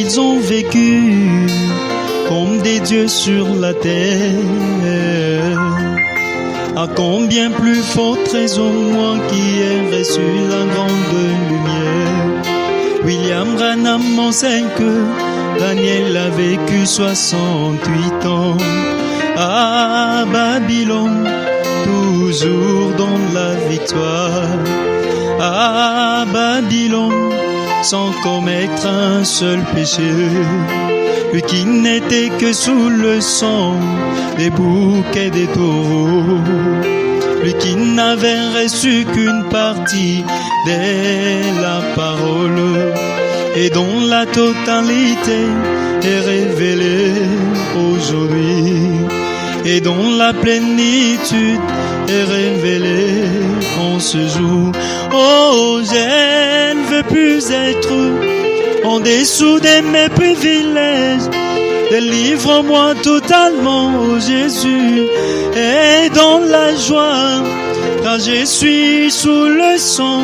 ils ont vécu comme des dieux sur la terre. À combien plus forte raison moi qui ai reçu la grande lumière. William Branham enseigne que Daniel a vécu 68 ans à Babylone, toujours dans la victoire. À Babylone, sans commettre un seul péché. Lui qui n'était que sous le sang des boucs et des taureaux. Lui qui n'avait reçu qu'une partie de la parole et dont la totalité est révélée aujourd'hui et dont la plénitude est révélée en ce jour. Oh, je ne veux plus être en dessous de mes privilèges. Délivre-moi totalement, oh Jésus, et dans la joie, car je suis sous le sang.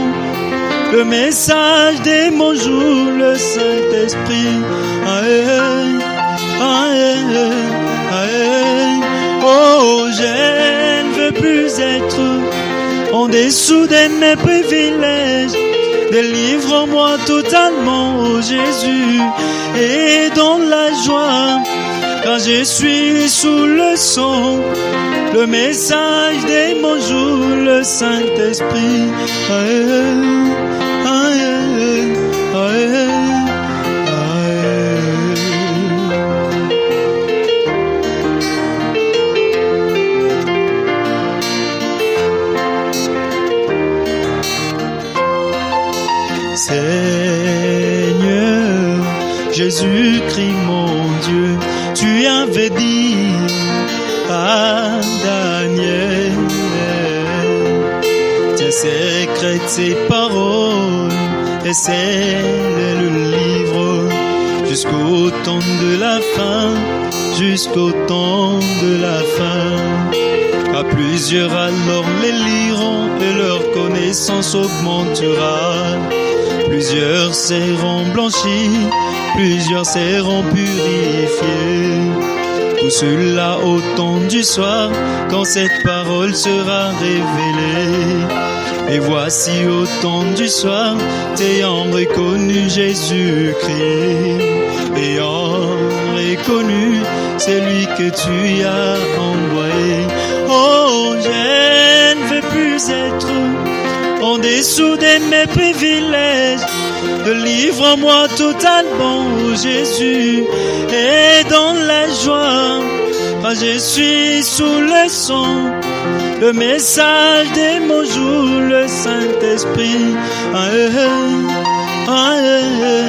Le message de mon jour, le Saint-Esprit. Aïe, aïe, aïe. Oh, je ne veux plus être en dessous de mes privilèges. Délivre-moi totalement, oh Jésus, et dans la joie, car je suis sous le sang. Le message de mon jour, le Saint-Esprit. Aïe, aïe, aïe, Seigneur, Jésus-Christ mon Dieu, tu avais dit à Daniel, tes secrets, tes paroles, et c'est le livre, jusqu'au temps de la fin, jusqu'au temps de la fin. À plusieurs alors les liront et leur connaissance augmentera. Plusieurs seront blanchis, plusieurs seront purifiés. Tout cela au temps du soir, quand cette parole sera révélée. Et voici au temps du soir, t'ayant reconnu Jésus-Christ, ayant reconnu celui que tu as envoyé. Oh, je ne veux plus être en dessous de mes privilèges. Délivre-moi totalement, oh Jésus, et dans la joie, car je suis sous le sang. Le message de mon jour, le Saint-Esprit. Aïe, aïe,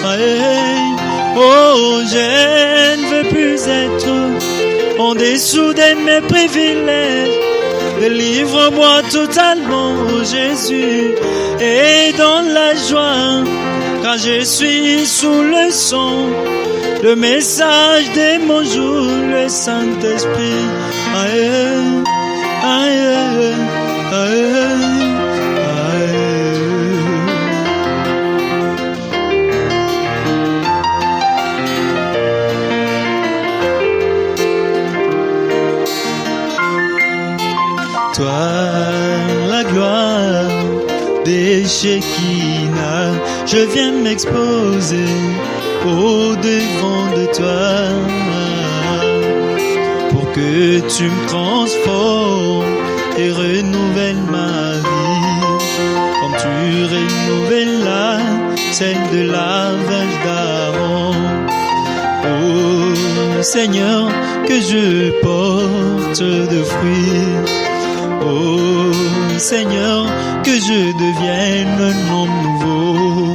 aïe. Oh, je ne veux plus être en dessous de mes privilèges. Délivre-moi totalement, oh Jésus, et dans la joie, car je suis sous le sang. Le message de mon jour, le Saint-Esprit. Aïe, aïe, aïe, toi, la gloire des Shekinah, je viens m'exposer au-devant de toi, pour que tu me transformes et renouvelles ma vie, comme tu renouvelles la celle de la Vierge d'Aaron. Oh Seigneur, que je porte de fruits. Oh Seigneur, que je devienne un homme nouveau.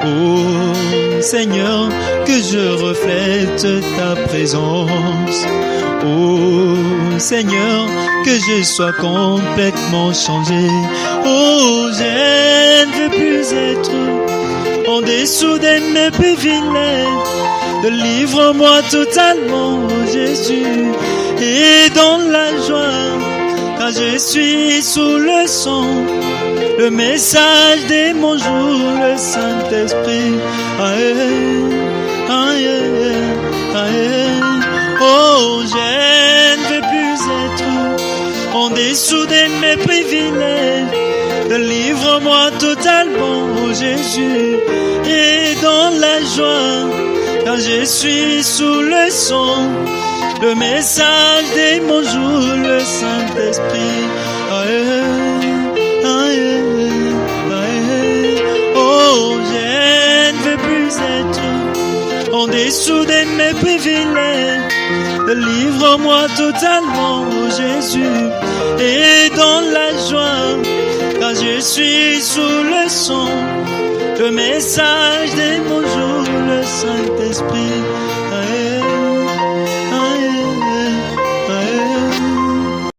Oh Seigneur, que je reflète ta présence. Oh Seigneur, que je sois complètement changé. Oh, je ne veux plus être en dessous de mes privilèges. Délivre-moi totalement, oh Jésus, et dans la joie, car je suis sous le sang. Le message de mon jour, le Saint-Esprit. Aïe, Livre-moi totalement, oh Jésus, et dans la joie, quand je suis sous le son, le message de mon jour, le Saint-Esprit. Oh, je ne veux plus être en dessous de mes privilèges. Livre-moi totalement, oh Jésus, et dans la joie, quand je suis sous le son, le message de mon jour, le Saint-Esprit.